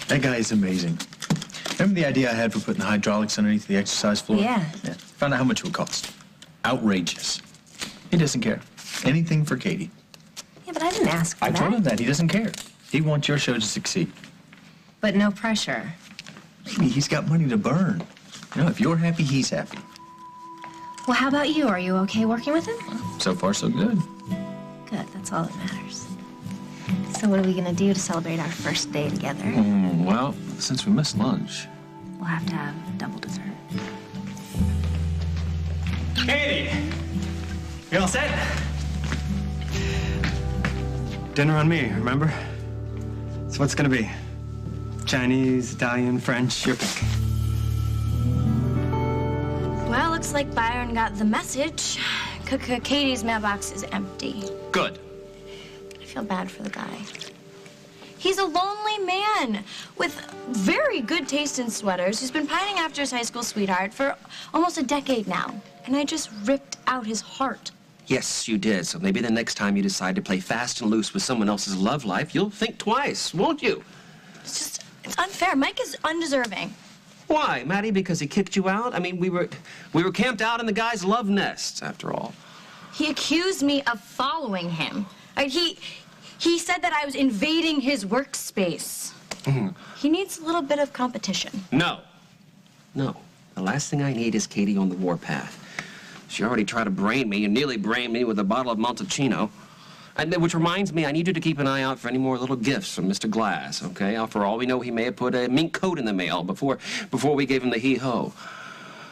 That guy is amazing. Remember the idea I had for putting the hydraulics underneath the exercise floor? Yeah. Found out how much it would cost. Outrageous. He doesn't care. Anything for Katie. Yeah, but I didn't ask for that. I told him that. He doesn't care. He wants your show to succeed. But no pressure. Maybe he's got money to burn. You know, if you're happy, he's happy. Well, how about you? Are you okay working with him? So far, so good. Good, that's all that matters. So what are we gonna do to celebrate our first day together? Well, since we missed lunch. We'll have to have double dessert. Katie! You all set? Dinner on me, remember? So what's it gonna be? Chinese, Italian, French, your pick. Well, looks like Byron got the message. Katie's mailbox is empty. Good. I feel bad for the guy. He's a lonely man with very good taste in sweaters who's been pining after his high school sweetheart for almost a decade now. And I just ripped out his heart. Yes, you did. So maybe the next time you decide to play fast and loose with someone else's love life, you'll think twice, won't you? It's unfair. Mike is undeserving. Why, Maddie? Because he kicked you out? I mean, we were camped out in the guy's love nest, after all. He accused me of following him. He said that I was invading his workspace. He needs a little bit of competition. No. No. The last thing I need is Katie on the warpath. She already tried to brain me and nearly brained me with a bottle of Montalcino. Which reminds me, I need you to keep an eye out for any more little gifts from Mr. Glass, okay? For all we know, he may have put a mink coat in the mail before we gave him the hee-ho.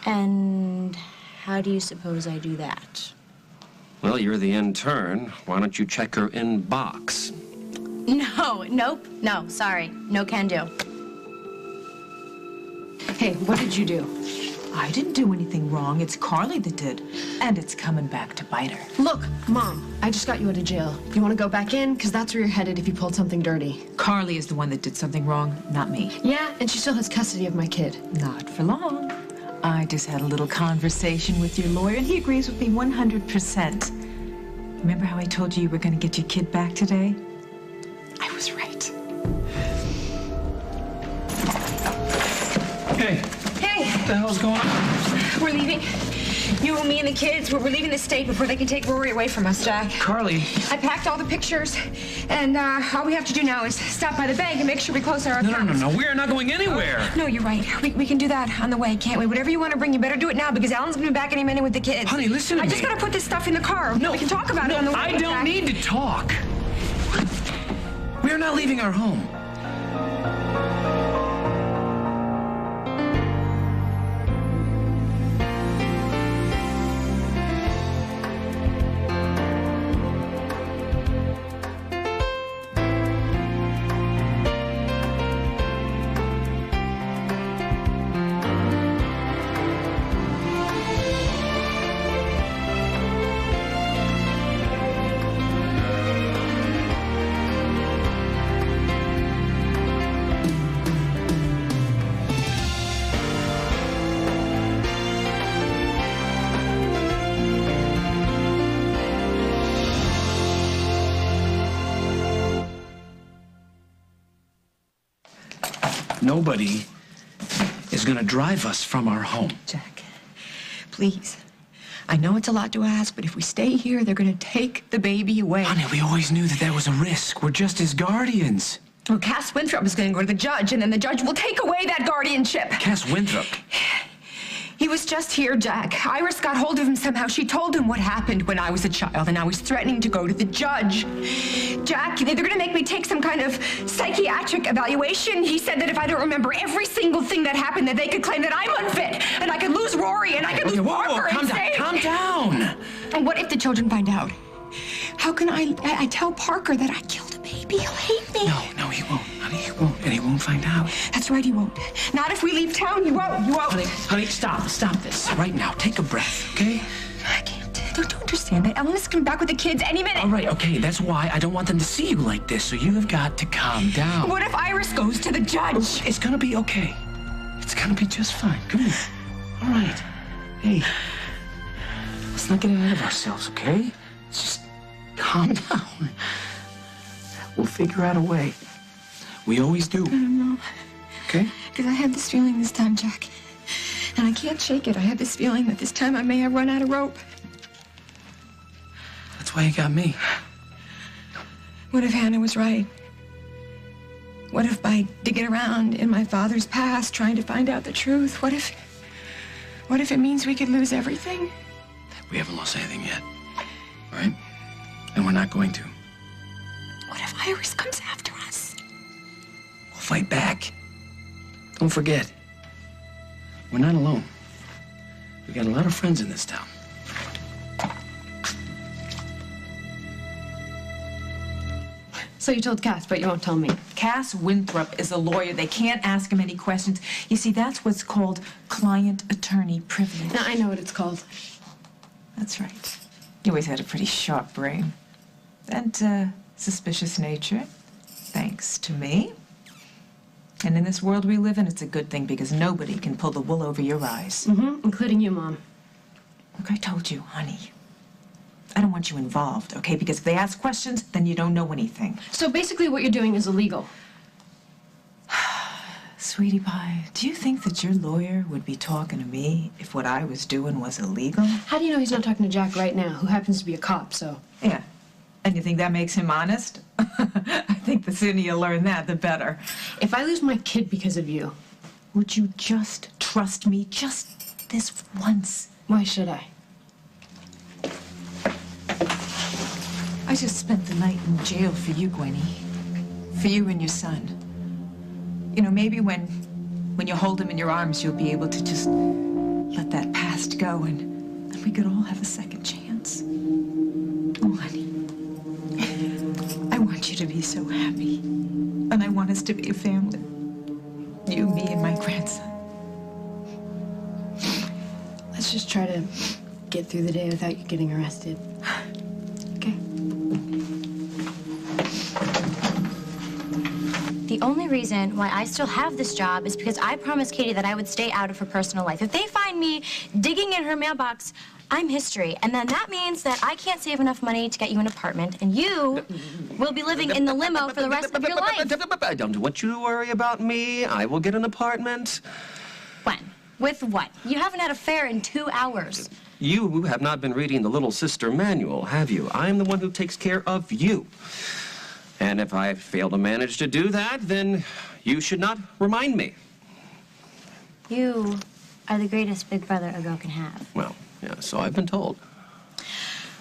And how do you suppose I do that? Well, you're the intern. Why don't you check her inbox? No, sorry. No can do. Hey, what did you do? I didn't do anything wrong. It's Carly that did. And it's coming back to bite her. Look, Mom, I just got you out of jail. You want to go back in? Because that's where you're headed if you pulled something dirty. Carly is the one that did something wrong, not me. Yeah, and she still has custody of my kid. Not for long. I just had a little conversation with your lawyer, and he agrees with me 100%. Remember how I told you were going to get your kid back today? I was right. Hey. Hey! What the hell's going on? We're leaving. You, me, and the kids, we're leaving the state before they can take Rory away from us, Jack. Carly. I packed all the pictures, and all we have to do now is stop by the bank and make sure we close our accounts. No. We are not going anywhere. No, you're right. We can do that on the way, can't we? Whatever you want to bring, you better do it now because Alan's going to be back any minute with the kids. Honey, listen to me. I just got to put this stuff in the car. No. We can talk about it on the way. I don't Jack. need to talk. We are not leaving our home. Nobody is going to drive us from our home. Jack, please. I know it's a lot to ask, but if we stay here, they're going to take the baby away. Honey, we always knew that was a risk. We're just his guardians. Well, Cass Winthrop is going to go to the judge, and then the judge will take away that guardianship. Cass Winthrop. He was just here, Jack. Iris got hold of him somehow. She told him what happened when I was a child, and I was threatening to go to the judge. Jack, they're going to make me take some kind of psychiatric evaluation. He said that if I don't remember every single thing that happened, that they could claim that I'm unfit, and I could lose Rory, and I could lose Parker. Calm down. And what if the children find out? How can I tell Parker that I killed a baby? He'll hate me. No, he won't. Honey, he won't. And he won't find out. That's right, he won't. Not if we leave town. He won't. Honey, stop this right now. Take a breath, okay? I can't. Don't you understand that Ellen is coming back with the kids any minute? All right, okay. That's why I don't want them to see you like this. So you have got to calm down. What if Iris goes to the judge? It's gonna be okay. It's gonna be just fine. Come here. All right. Hey, let's not get ahead of ourselves, okay? Just calm down. We'll figure out a way. We always do. I don't know. Okay? Because I had this feeling this time, Jack. And I can't shake it. I had this feeling that this time I may have run out of rope. That's why you got me. What if Hannah was right? What if by digging around in my father's past, trying to find out the truth, what if it means we could lose everything? We haven't lost anything yet. All right? And we're not going to. What if Iris comes after us? We'll fight back. Don't forget, we're not alone. We got a lot of friends in this town. So you told Cass, but you won't tell me. Cass Winthrop is a lawyer. They can't ask him any questions. You see, that's what's called client-attorney privilege. Now, I know what it's called. That's right. You always had a pretty sharp brain. And, suspicious nature, thanks to me. And in this world we live in, it's a good thing because nobody can pull the wool over your eyes. Mm-hmm, including you, Mom. Look, I told you, honey. I don't want you involved, okay? Because if they ask questions, then you don't know anything. So basically what you're doing is illegal. Sweetie pie, do you think that your lawyer would be talking to me if what I was doing was illegal? How do you know he's not talking to Jack right now, who happens to be a cop, so? Yeah. And you think that makes him honest? I think the sooner you learn that, the better. If I lose my kid because of you, Would you just trust me just this once? why should I? I just spent the night in jail for you, Gwenny. For you and your son. You know, maybe when you hold him in your arms, you'll be able to just let that past go and we could all have a second chance. Oh, honey. I want you to be so happy. And I want us to be a family. You, me, and my grandson. Let's just try to get through the day without you getting arrested. Okay? The only reason why I still have this job is because I promised Katie that I would stay out of her personal life. If they find me digging in her mailbox, I'm history. And then that means that I can't save enough money to get you an apartment, and you will be living in the limo for the rest of your life. I don't want you to worry about me. I will get an apartment. When? With what? You haven't had a fare in 2 hours. You have not been reading the Little Sister manual, have you? I'm the one who takes care of you. And if I fail to manage to do that, then you should not remind me. You are the greatest big brother a girl can have. Well, yeah, so I've been told.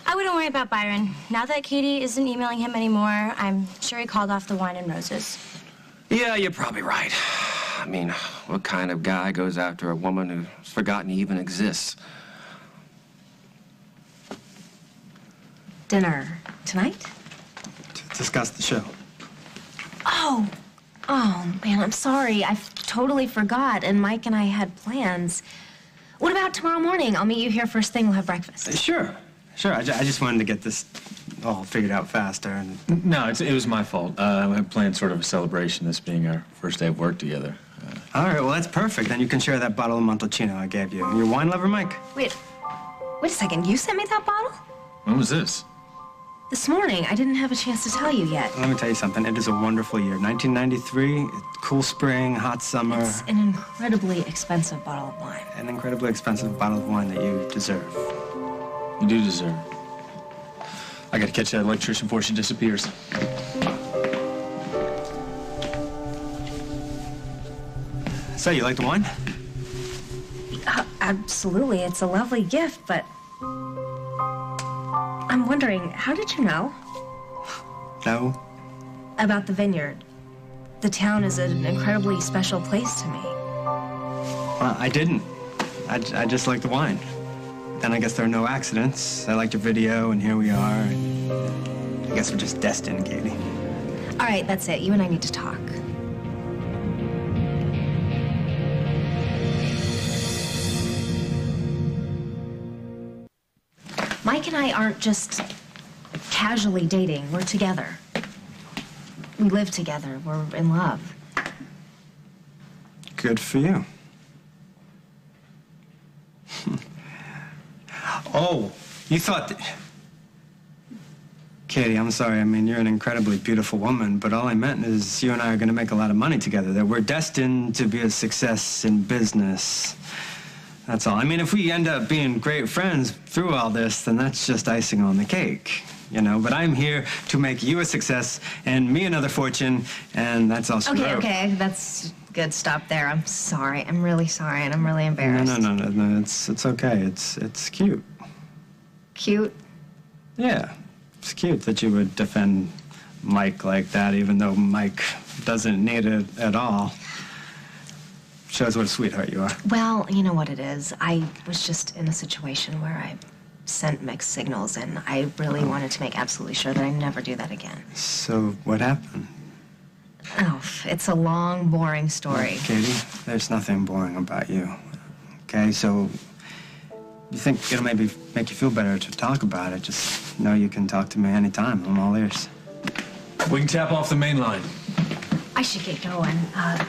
I wouldn't worry about Byron. Now that Katie isn't emailing him anymore, I'm sure he called off the wine and roses. Yeah, you're probably right. I mean, what kind of guy goes after a woman who's forgotten he even exists? Dinner tonight? To discuss the show. Oh, man, I'm sorry. I totally forgot, and Mike and I had plans. What about tomorrow morning? I'll meet you here first thing. We'll have breakfast. Sure. I just wanted to get this all figured out faster. And No, it was my fault. I had planned sort of a celebration, this being our first day of work together. all right, well, that's perfect. Then you can share that bottle of Montalcino I gave you. Your wine lover, Mike? Wait a second. You sent me that bottle? When was this? This morning. I didn't have a chance to tell you yet. Let me tell you something. It is a wonderful year. 1993, cool spring, hot summer. It's an incredibly expensive bottle of wine. An incredibly expensive bottle of wine that you deserve. You do deserve it. I gotta catch that electrician before she disappears. So, you like the wine? Absolutely. It's a lovely gift, but I'm wondering, how did you know No. about the vineyard? The town is an incredibly special place to me. Well, I didn't. I just like the wine. Then I guess there are no accidents. I liked your video, and here we are. And I guess we're just destined, Katie. All right, that's it. You and I need to talk. Mike and I aren't just casually dating. We're together. We live together. We're in love. Good for you. Oh, you thought that... Katie, I'm sorry. I mean, you're an incredibly beautiful woman, but all I meant is you and I are going to make a lot of money together, that we're destined to be a success in business. That's all. I mean, if we end up being great friends through all this, then that's just icing on the cake, you know? But I'm here to make you a success and me another fortune, and that's all screw. Okay, that's good. Stop there. I'm sorry. I'm really sorry, and I'm really embarrassed. No. It's okay. It's cute. Cute? Yeah. It's cute that you would defend Mike like that, even though Mike doesn't need it at all. Shows what a sweetheart you are. Well, you know what it is. I was just in a situation where I sent mixed signals, and I really wanted to make absolutely sure that I never do that again. So what happened? Oh, it's a long, boring story. Katie, there's nothing boring about you. Okay, so you think it'll maybe make you feel better to talk about it? Just know you can talk to me anytime. I'm all ears. We can tap off the main line. I should get going. I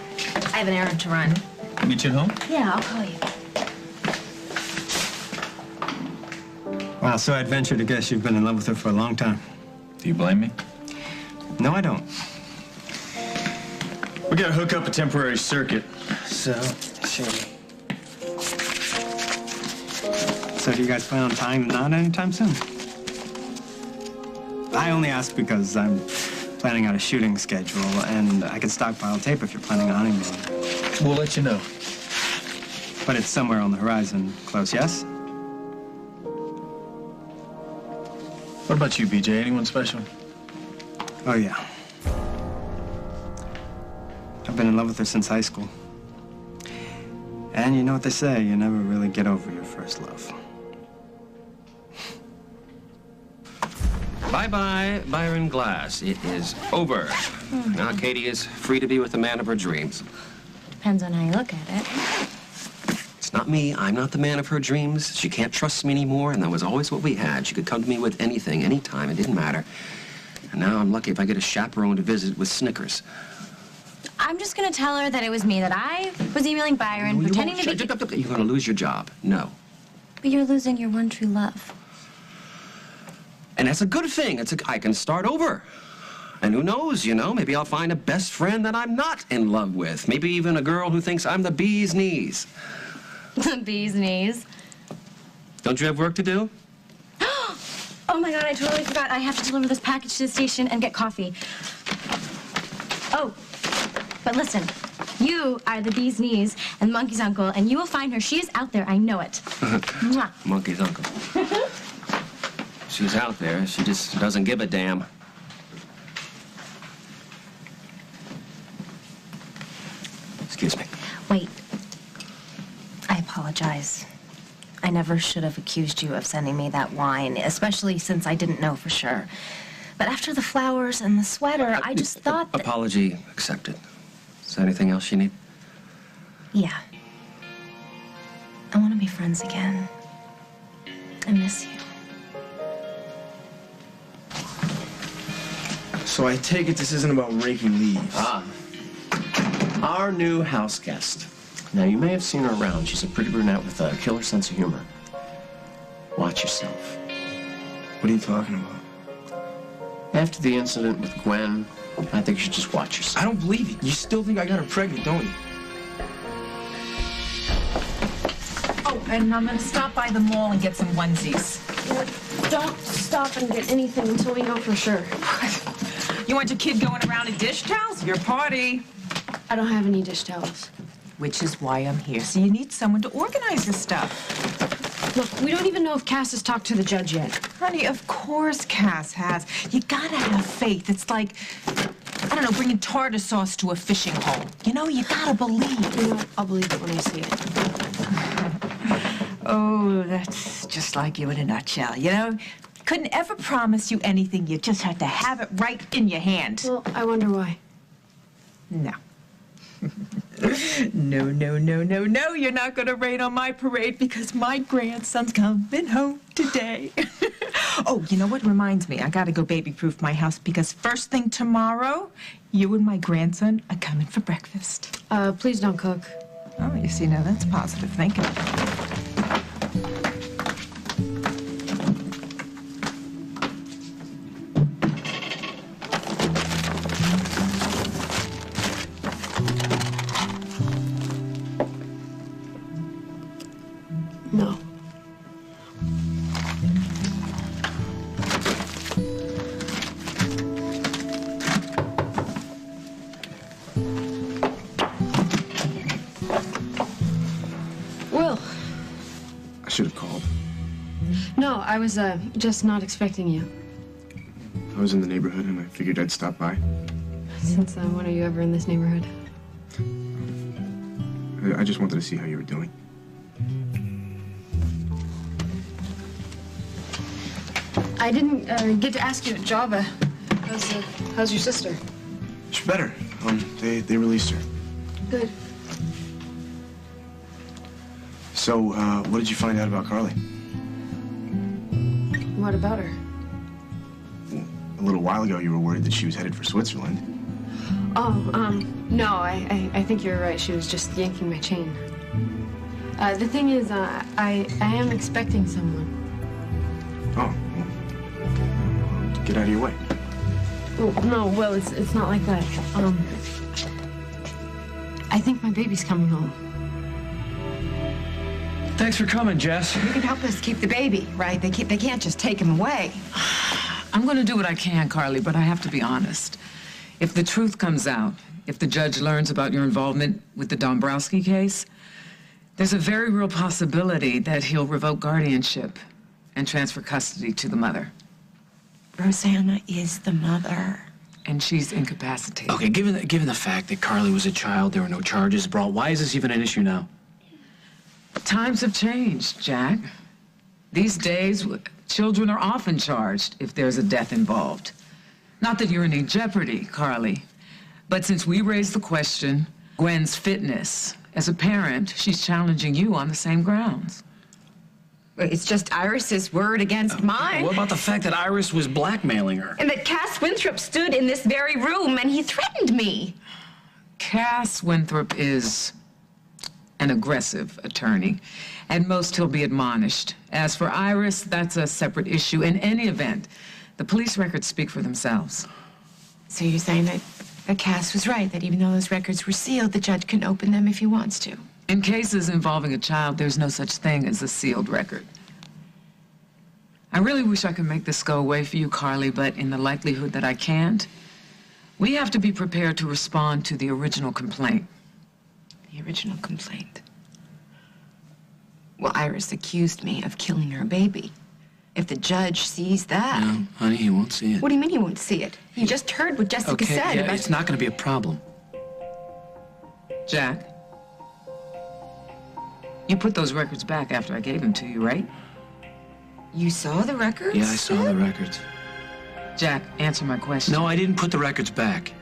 have an errand to run. Meet you at home? Yeah, I'll call you. Wow, so I'd venture to guess you've been in love with her for a long time. Do you blame me? No, I don't. We gotta hook up a temporary circuit. So do you guys plan on tying the knot anytime soon? I only ask because I'm planning out a shooting schedule, and I can stockpile tape if you're planning a honeymoon. we'll let you know. But it's somewhere on the horizon, close, yes? What about you, BJ? Anyone special? Oh, yeah. I've been in love with her since high school. And you know what they say, you never really get over your first love. Bye-bye, Byron Glass. It is over. Now Katie is free to be with the man of her dreams. Depends on how you look at it. It's not me. I'm not the man of her dreams. She can't trust me anymore, and that was always what we had. She could come to me with anything, anytime. It didn't matter. And now I'm lucky if I get a chaperone to visit with Snickers. I'm just gonna tell her that it was me, that I was emailing Byron, pretending to be... You're gonna lose your job. No. But you're losing your one true love. And that's a good thing. I can start over. And who knows, you know, maybe I'll find a best friend that I'm not in love with. Maybe even a girl who thinks I'm the bee's knees. The bee's knees. Don't you have work to do? Oh my God, I totally forgot. I have to deliver this package to the station and get coffee. Oh, but listen, you are the bee's knees and Monkey's uncle, and you will find her. She is out there, I know it. Mwah. Monkey's uncle. She's out there. She just doesn't give a damn. Excuse me. Wait. I apologize. I never should have accused you of sending me that wine, especially since I didn't know for sure. But after the flowers and the sweater, I just thought that... Apology accepted. Is there anything else you need? Yeah. I want to be friends again. I miss you. So I take it this isn't about raking leaves. Ah. Our new house guest. Now, you may have seen her around. She's a pretty brunette with a killer sense of humor. Watch yourself. What are you talking about? After the incident with Gwen, I think you should just watch yourself. I don't believe it. You still think I got her pregnant, don't you? Oh, and I'm gonna stop by the mall and get some onesies. Don't stop and get anything until we know for sure. You want your kid going around in dish towels? Your party. I don't have any dish towels. Which is why I'm here. So you need someone to organize this stuff. Look, we don't even know if Cass has talked to the judge yet. Honey, of course Cass has. You gotta have faith. It's like, I don't know, bringing tartar sauce to a fishing hole. You know, you gotta believe. You know, I'll believe it when I see it. Oh, that's just like you in a nutshell, you know? Couldn't ever promise you anything. You just had to have it right in your hand. Well, I wonder why. No. No, you're not gonna rain on my parade because my grandson's coming home today. Oh, you know what reminds me? I gotta go baby-proof my house because first thing tomorrow, you and my grandson are coming for breakfast. Please don't cook. Oh, you see, now that's positive thinking. should have called. No, I was just not expecting you. I was in the neighborhood and I figured I'd stop by. Since when are you ever in this neighborhood? I just wanted to see how you were doing. I didn't get to ask you at Java. How's your sister? She's better. They released her. Good. So, what did you find out about Carly? What about her? A little while ago, you were worried that she was headed for Switzerland. Oh, no, I think you're right. She was just yanking my chain. The thing is, I am expecting someone. Oh, well, get out of your way. Oh, no, well, it's not like that. I think my baby's coming home. Thanks for coming, Jess. You can help us keep the baby, right? They can't just take him away. I'm going to do what I can, Carly, but I have to be honest. If the truth comes out, if the judge learns about your involvement with the Dombrowski case, there's a very real possibility that he'll revoke guardianship and transfer custody to the mother. Rosanna is the mother. And she's incapacitated. Okay, given the fact that Carly was a child, there were no charges brought, why is this even an issue now? Times have changed, Jack. These days, children are often charged if there's a death involved. Not that you're in any jeopardy, Carly, but since we raised the question, Gwen's fitness, as a parent, she's challenging you on the same grounds. It's just Iris's word against mine. What about the fact that Iris was blackmailing her? And that Cass Winthrop stood in this very room and he threatened me. Cass Winthrop is an aggressive attorney. At most, he'll be admonished. As for Iris, that's a separate issue. In any event, the police records speak for themselves. So you're saying that Cass was right, that even though those records were sealed, the judge can open them if he wants to? In cases involving a child, there's no such thing as a sealed record. I really wish I could make this go away for you, Carly, but in the likelihood that I can't, we have to be prepared to respond to the original complaint. The original complaint? Well, Iris accused me of killing her baby. If the judge sees that... No, honey, he won't see it. What do you mean he won't see it? You just heard what Jessica said yeah, about... it's not going to be a problem. Jack, you put those records back after I gave them to you, right? You saw the records? Yeah, I saw the records. Jack, answer my question. No, I didn't put the records back.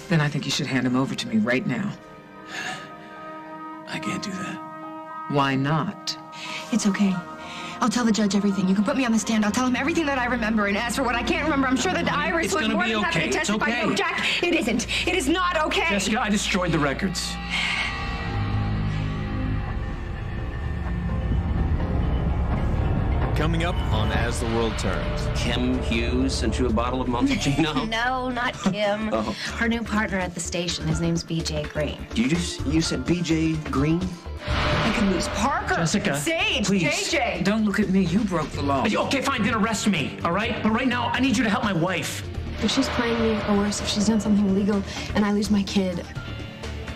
Then I think you should hand them over to me right now. I can't do that. Why not? It's okay. I'll tell the judge everything. You can put me on the stand. I'll tell him everything that I remember. And as for what I can't remember, I'm sure that Iris would more than happy to testify. It's okay. No, Jack, it isn't. It is not okay. Jessica, I destroyed the records. Coming up on As the World Turns. Kim Hughes sent you a bottle of Montalcino? No, not Kim. Oh. Her new partner at the station. His name's BJ Green. You said BJ Green? I can lose Parker, Jessica, Sage, please. JJ. Don't look at me. You broke the law. Okay, fine, then arrest me, all right? But right now, I need you to help my wife. If she's playing me, or worse, if she's done something illegal and I lose my kid,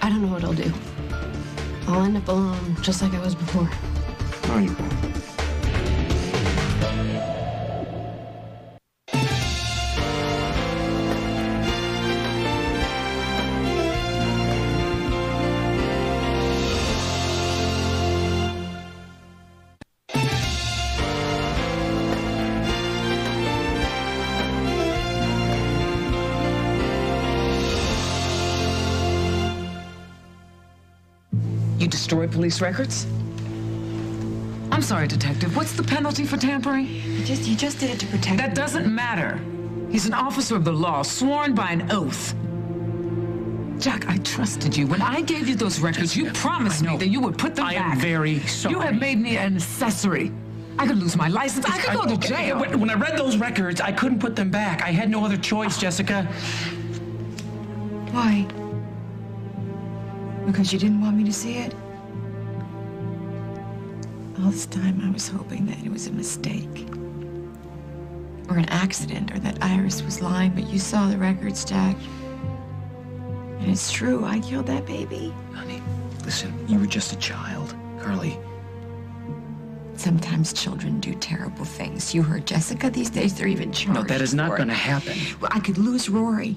I don't know what I'll do. I'll end up alone, just like I was before. No, you won't. You destroyed police records? I'm sorry, Detective. What's the penalty for tampering? He just did it to protect That me. doesn't matter. He's an officer of the law, sworn by an oath. Jack, I trusted you. When I gave you those records, you promised me that you would put them back. I am very sorry. You have made me an accessory. I could lose my license. I could go to jail. When I read those records, I couldn't put them back. I had no other choice, Jessica. Why? Because you didn't want me to see it? All this time I was hoping that it was a mistake. Or an accident, or that Iris was lying, but you saw the records, Jack. And it's true, I killed that baby. Honey, listen, you were just a child. Carly, Sometimes children do terrible things. You heard Jessica. These days, they're even charged. No, that is not for it. going to happen. Well, I could lose Rory.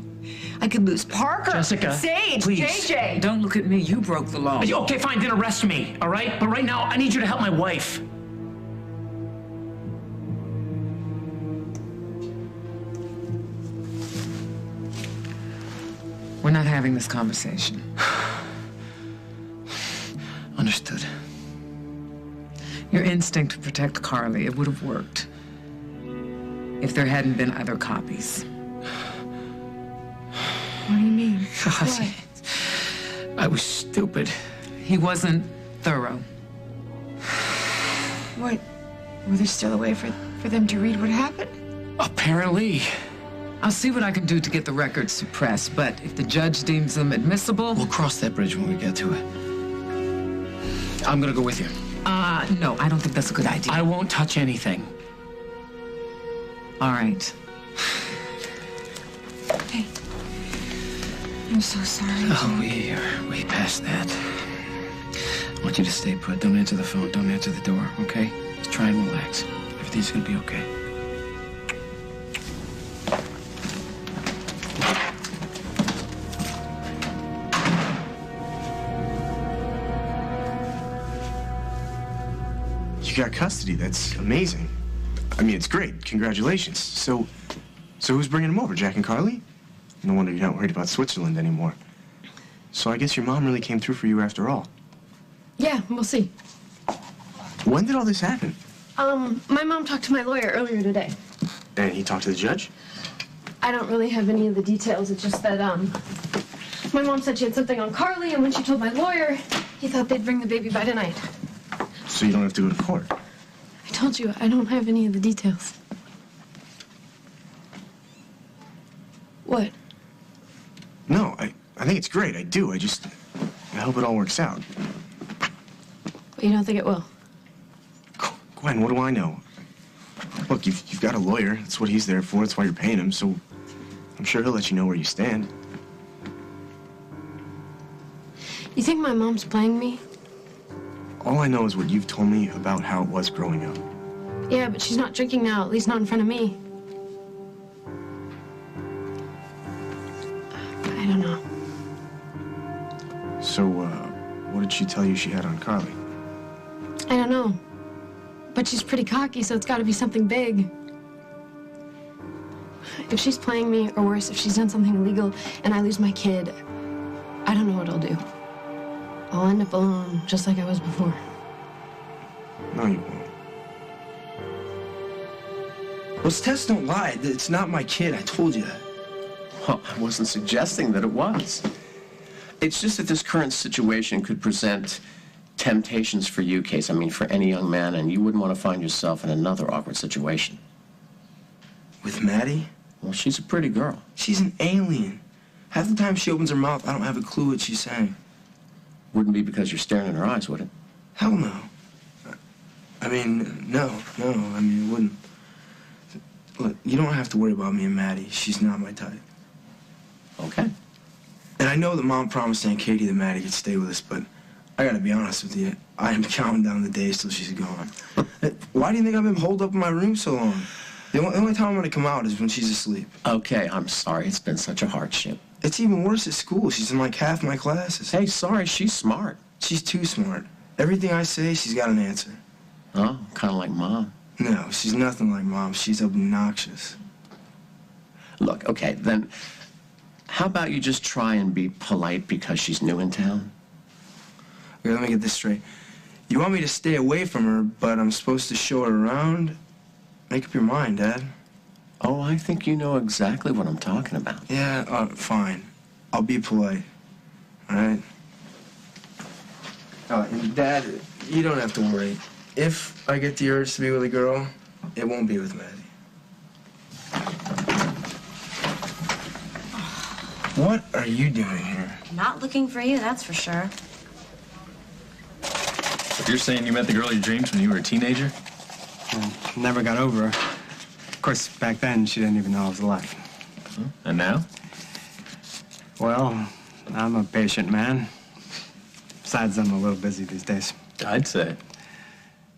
I could lose Parker. Jessica, Sage, please. JJ. Don't look at me. You broke the law. Okay, fine, then arrest me, all right? But right now, I need you to help my wife. We're not having this conversation. Understood. Your instinct to protect Carly, it would have worked if there hadn't been other copies. What do you mean? God, I was stupid. He wasn't thorough. What? Were there still a way for them to read what happened? Apparently. I'll see what I can do to get the records suppressed, but if the judge deems them admissible... We'll cross that bridge when we get to it. I'm gonna go with you. No, I don't think that's a good idea. I won't touch anything. All right. Hey, I'm so sorry. Oh, we are way past that. I want you to stay put. Don't answer the phone. Don't answer the door, okay? Just try and relax. Everything's gonna be okay. You got custody. That's amazing. I mean, it's great. Congratulations. So who's bringing him over? Jack and Carly? No wonder you're not worried about Switzerland anymore. So I guess your mom really came through for you after all. Yeah, we'll see. When did all this happen? My mom talked to my lawyer earlier today. And he talked to the judge? I don't really have any of the details. It's just that, my mom said she had something on Carly, and when she told my lawyer, he thought they'd bring the baby by tonight. So you don't have to go to court? I told you, I don't have any of the details. What? No, I think it's great. I do. I hope it all works out. But you don't think it will? Gwen, what do I know? Look, you've got a lawyer. That's what he's there for. That's why you're paying him. So I'm sure he'll let you know where you stand. You think my mom's playing me? All I know is what you've told me about how it was growing up. Yeah, but she's not drinking now, at least not in front of me. I don't know. So, what did she tell you she had on Carly? I don't know. But she's pretty cocky, so it's got to be something big. If she's playing me, or worse, if she's done something illegal and I lose my kid, I don't know what I'll do. I'll end up alone, just like I was before. No, you won't. Those tests don't lie. It's not my kid. I told you that. Well, I wasn't suggesting that it was. It's just that this current situation could present temptations for you, Case. I mean, for any young man, and you wouldn't want to find yourself in another awkward situation. With Maddie? Well, she's a pretty girl. She's an alien. Half the time she opens her mouth, I don't have a clue what she's saying. Wouldn't be because you're staring in her eyes, would it? Hell no. I mean, no. I mean, it wouldn't. Look, you don't have to worry about me and Maddie. She's not my type. Okay. And I know that Mom promised Aunt Katie that Maddie could stay with us, but I gotta be honest with you. I am counting down the days till she's gone. Why do you think I've been holed up in my room so long? The only time I'm gonna come out is when she's asleep. Okay, I'm sorry. It's been such a hardship. It's even worse at school. She's in like half my classes. Hey, sorry, she's smart. She's too smart. Everything I say, she's got an answer. Oh, kind of like Mom. No, she's nothing like Mom. She's obnoxious. Look, okay, then how about you just try and be polite because she's new in town? Okay, let me get this straight. You want me to stay away from her, but I'm supposed to show her around? Make up your mind, Dad. Oh, I think you know exactly what I'm talking about. Yeah, fine. I'll be polite. All right? And Dad, you don't have to worry. If I get the urge to be with a girl, it won't be with Maddie. What are you doing here? Not looking for you, that's for sure. You're saying you met the girl of your dreams when you were a teenager? Well, never got over her. Of course, back then, she didn't even know I was alive. And now? Well, I'm a patient man. Besides, I'm a little busy these days. I'd say.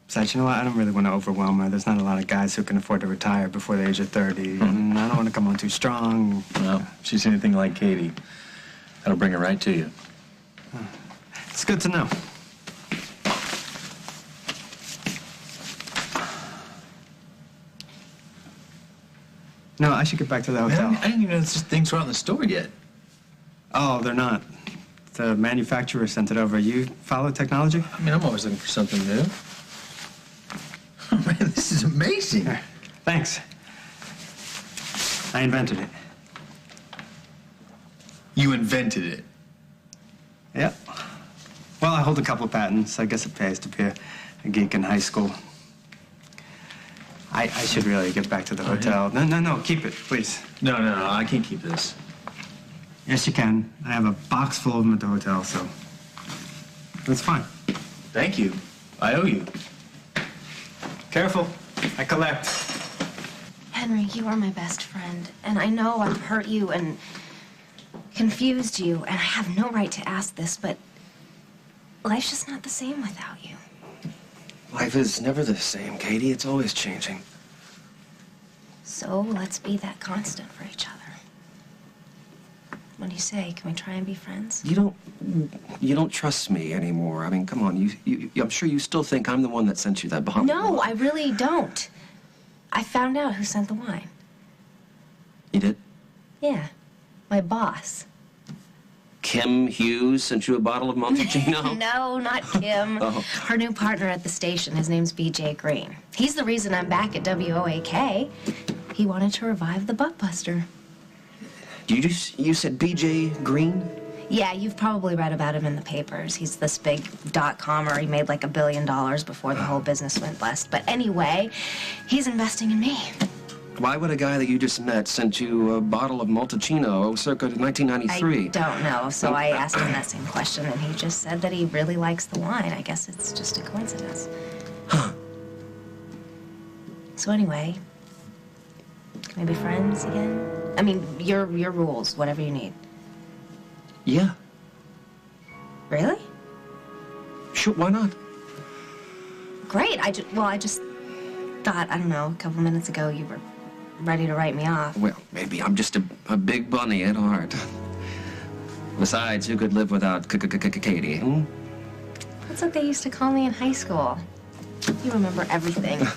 Besides, Besides, you know what? I don't really want to overwhelm her. There's not a lot of guys who can afford to retire before the age of 30. And I don't want to come on too strong. Well, if she's anything like Katie, that'll bring her right to you. It's good to know. No, I should get back to the hotel. I didn't even know things were out in the store yet. Oh, they're not. The manufacturer sent it over. You follow technology? I mean, I'm always looking for something new. Oh, man, this is amazing. Here, thanks. I invented it. You invented it. Yep. Well, I hold a couple of patents. I guess it pays to be a geek in high school. I should really get back to the hotel. Yeah. No, keep it, please. No, I can't keep this. Yes, you can. I have a box full of them at the hotel, so that's fine. Thank you. I owe you. Careful. I collect. Henry, you are my best friend, and I know I've hurt you and confused you, and I have no right to ask this, but life's just not the same without you. Life is never the same, Katie. It's always changing. So let's be that constant for each other. What do you say? Can we try and be friends? You don't trust me anymore. I mean, come on. I'm sure you still think I'm the one that sent you that bottle. No, I really don't. I found out who sent the wine. You did? Yeah, my boss. Kim Hughes sent you a bottle of Montalcino? No, not Kim. Oh. Her new partner at the station, his name's BJ Green. He's the reason I'm back at WOAK. He wanted to revive the Buckbuster. You said BJ Green? Yeah, you've probably read about him in the papers. He's this big dot-commer. He made like $1 billion before the whole business went bust. But anyway, he's investing in me. Why would a guy that you just met send you a bottle of Montalcino circa 1993? I don't know, so I asked him that same question, and he just said that he really likes the wine. I guess it's just a coincidence. Huh. So anyway, can we be friends again? I mean, your rules, whatever you need. Yeah. Really? Sure, why not? Great. I just thought, I don't know, a couple minutes ago you were ready to write me off. Well, maybe I'm just a big bunny at heart. Besides, who could live without Katie? Hmm? That's what they used to call me in high school. You remember everything.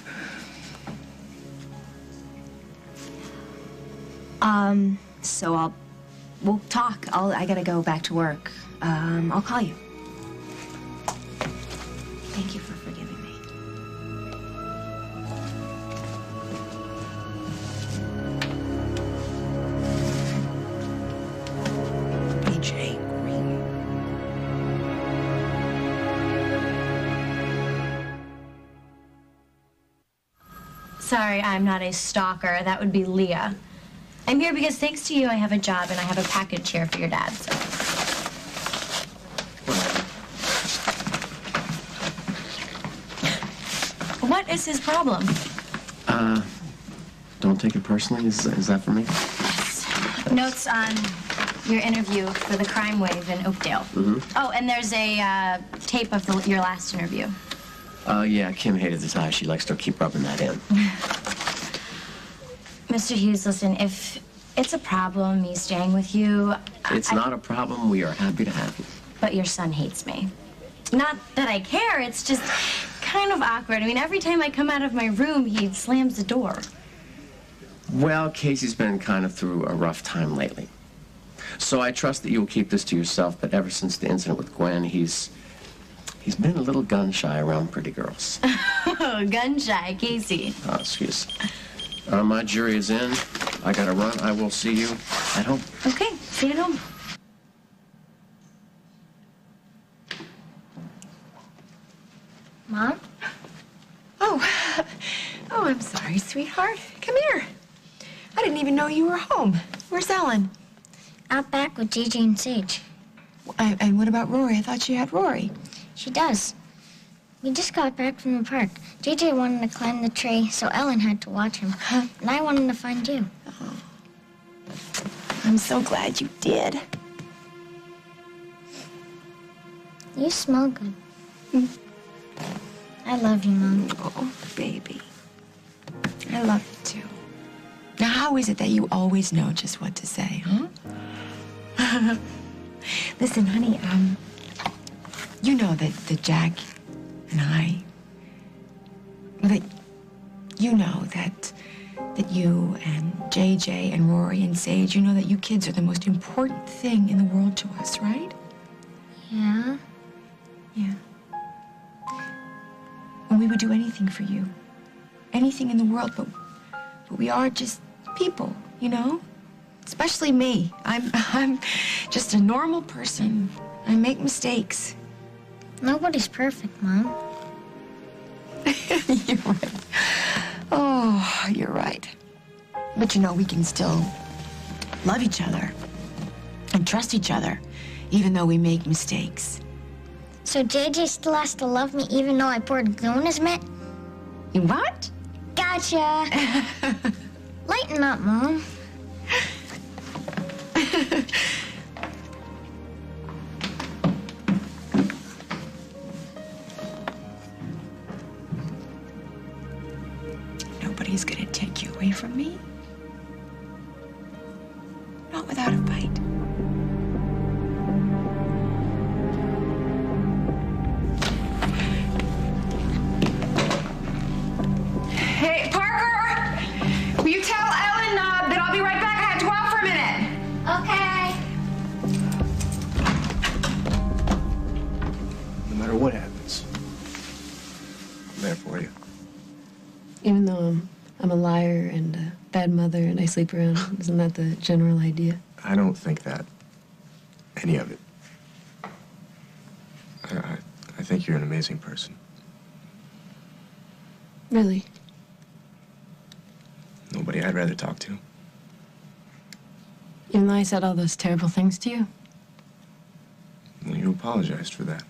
So we'll talk. I gotta go back to work. I'll call you. Thank you for forgiving me. BJ Green. Sorry, I'm not a stalker. That would be Leah. I'm here because thanks to you, I have a job and I have a package here for your dad, so. What is his problem? Don't take it personally. Is that for me? Yes. Notes on your interview for the crime wave in Oakdale. Mm-hmm. Oh, and there's a tape of your last interview. Yeah, Kim hated the tie. She likes to keep rubbing that in. Mr. Hughes, listen, if it's a problem, me staying with you... It's not a problem. We are happy to have you. But your son hates me. Not that I care, it's just kind of awkward. I mean, every time I come out of my room, he slams the door. Well, Casey's been kind of through a rough time lately. So I trust that you'll keep this to yourself, but ever since the incident with Gwen, he's been a little gun-shy around pretty girls. Oh, gun-shy, Casey. Oh, excuse. My jury is in. I gotta run. I will see you at home. Okay, see you at home. Mom? Oh, I'm sorry, sweetheart. Come here. I didn't even know you were home. Where's Ellen? Out back with Gigi and Sage. And what about Rory? I thought you had Rory. She does. We just got back from the park. JJ wanted to climb the tree, so Ellen had to watch him. And I wanted to find you. Oh. I'm so glad you did. You smell good. I I love you, Mom. Oh, baby. I love you too. Now, how is it that you always know just what to say, huh? Listen, honey, you know that Jack and I, that you know that you and JJ and Rory and Sage, you know that you kids are the most important thing in the world to us, right? Yeah? Yeah. And we would do anything for you. Anything in the world, but we are just people, you know? Especially me. I'm just a normal person. I make mistakes. Nobody's perfect, Mom. You're right. Oh, you're right. But you know, we can still love each other and trust each other, even though we make mistakes. So JJ still has to love me even though I poured glue in his mitt? What? Gotcha. Lighten up, Mom. Nobody's gonna take you away from me. Not without a fight. Hey, Parker! Will you tell Ellen that I'll be right back? I have to go out for a minute. No matter what happens, I'm there for you. Even though I'm a liar and a bad mother and I sleep around, isn't that the general idea? I don't think that. Any of it. I think you're an amazing person. Really? Nobody I'd rather talk to. Even though I said all those terrible things to you? Well, you apologized for that.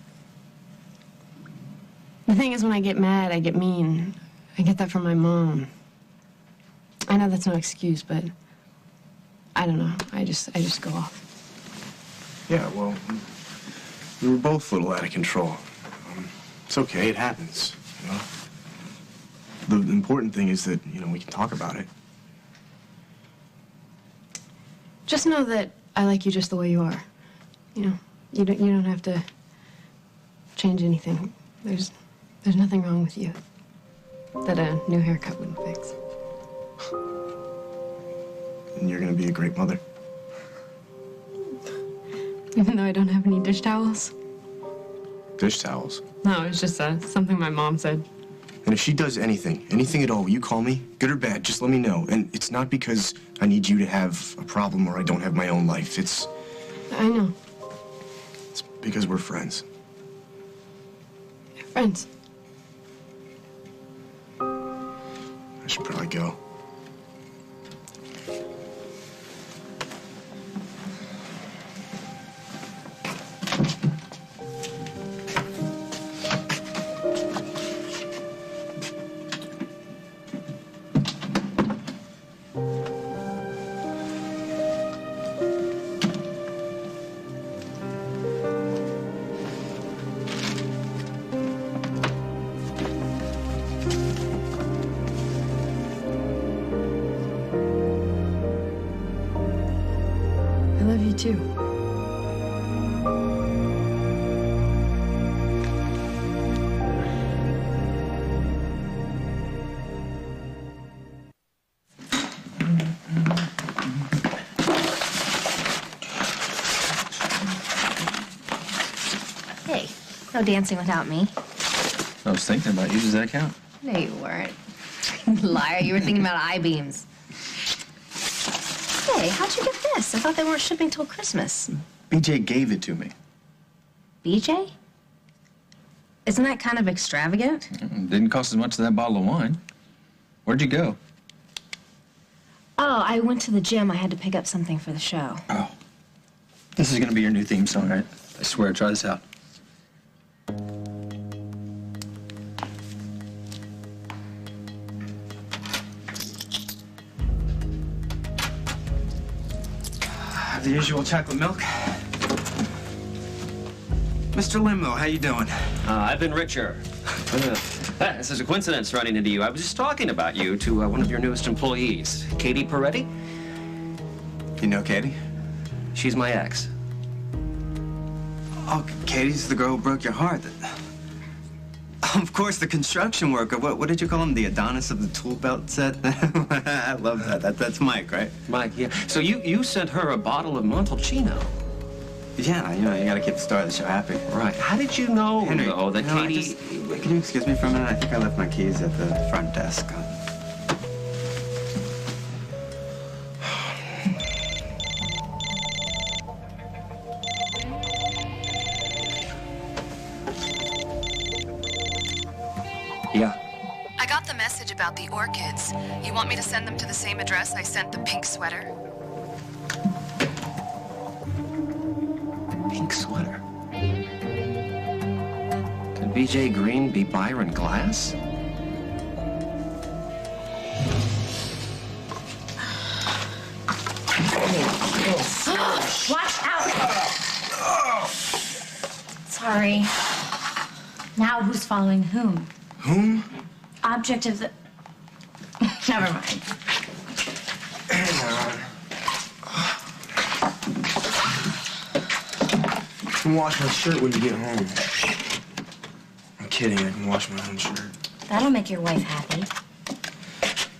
The thing is, when I get mad, I get mean. I get that from my mom. I know that's no excuse, but I don't know. I just go off. Yeah, well, we were both a little out of control. It's okay, it happens, you know? The important thing is that, you know, we can talk about it. Just know that I like you just the way you are. You know, you don't have to change anything. There's nothing wrong with you that a new haircut wouldn't fix. And you're gonna be a great mother. Even though I don't have any dish towels? Dish towels. No, it's just something my mom said. And if she does anything at all, you call me, good or bad, just let me know. And it's not because I need you to have a problem or I don't have my own life. It's I know. It's because we're friends. Friends. I should probably go. I love you too. Hey, no dancing without me. I was thinking about you. Does that count? No, you weren't. Liar, you were thinking about I-beams. Hey, how'd you get this? I thought they weren't shipping till Christmas. BJ gave it to me. BJ? Isn't that kind of extravagant? Didn't cost as much as that bottle of wine. Where'd you go? Oh, I went to the gym. I had to pick up something for the show. Oh. This is gonna be your new theme song, right? I swear, try this out. The usual chocolate milk. Mr. Limo, how you doing? I've been richer. This is a coincidence running into you. I was just talking about you to one of your newest employees, Katie Peretti. You know Katie? She's my ex. Oh, Katie's the girl who broke your heart. Of course, the construction worker. What did you call him? The Adonis of the tool belt set? I love that. That's Mike, right? Mike, yeah. So you sent her a bottle of Montalcino. Yeah, you gotta keep the star of the show happy. Right. How did you know, Henry, though, that Katie... Can you excuse me for a minute? I think I left my keys at the front desk. Yeah. I got the message about the orchids. You want me to send them to the same address I sent the pink sweater? Pink sweater. Could B.J. Green be Byron Glass? Watch out! Sorry. Now who's following whom? Whom? Object of the... Never mind. Hang on. I can wash my shirt when you get home. I'm kidding, I can wash my own shirt. That'll make your wife happy.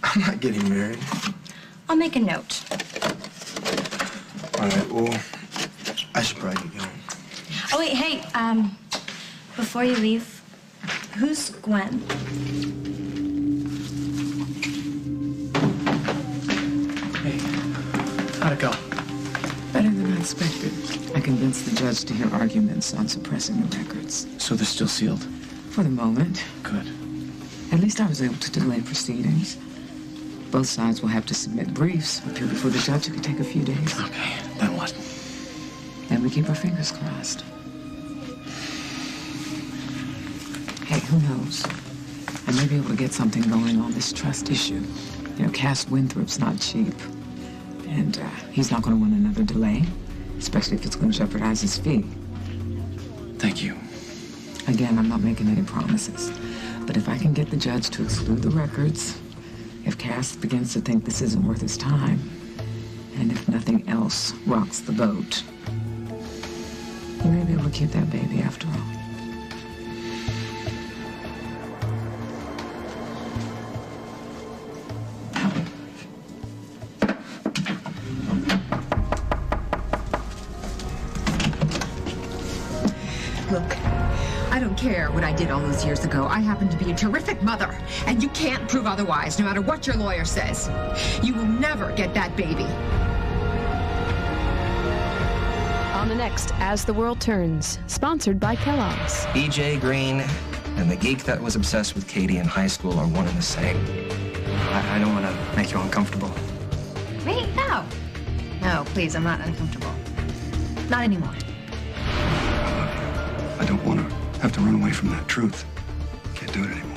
I'm not getting married. I'll make a note. All right, well, I should probably get going. Oh, wait, hey, before you leave, who's Gwen? Hey, how'd it go? Better than I expected. I convinced the judge to hear arguments on suppressing the records. So they're still sealed? For the moment. Good. At least I was able to delay proceedings. Both sides will have to submit briefs, appear before the judge. It could take a few days. Okay, then what? Then we keep our fingers crossed. Hey, who knows? I may be able to get something going on this trust issue. You know, Cass Winthrop's not cheap. And he's not going to want another delay, especially if it's going to jeopardize his fee. Thank you. Again, I'm not making any promises. But if I can get the judge to exclude the records, if Cass begins to think this isn't worth his time, and if nothing else rocks the boat, you may be able to keep that baby after all. Look, I don't care what I did all those years ago. I happen to be a terrific mother, and you can't prove otherwise, no matter what your lawyer says. You will never get that baby. On the next As the World Turns, sponsored by Kellogg's. B.J. Green and the geek that was obsessed with Katie in high school are one and the same. I don't want to make you uncomfortable. Me? No. No, please, I'm not uncomfortable. Not anymore. I don't want to have to run away from that truth. Can't do it anymore.